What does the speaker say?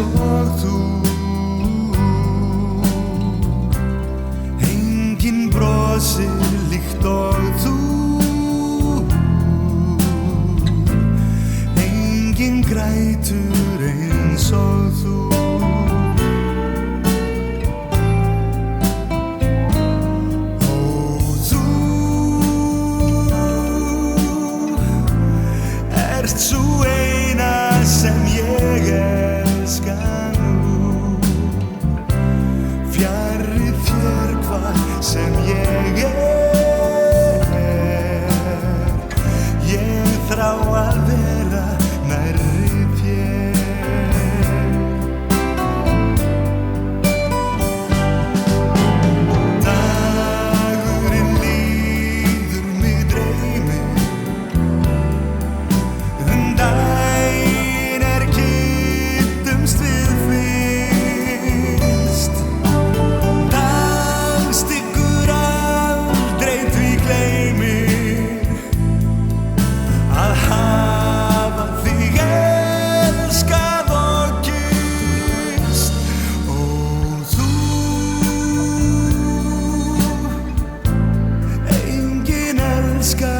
og þú. Enginn brosir líkt og þú. Enginn grætur eins og þú. Og þú ert sú eina sem ég elska nú. Fjarri þér hvað sem ég þrá að vera nærri þér. Dagurinn líður mig dreymir, daginn kynntumst við fyrst. Dagsstyggur aldrei því gleymir að hafa þig elskað og kysst. Og þú, enginn elskar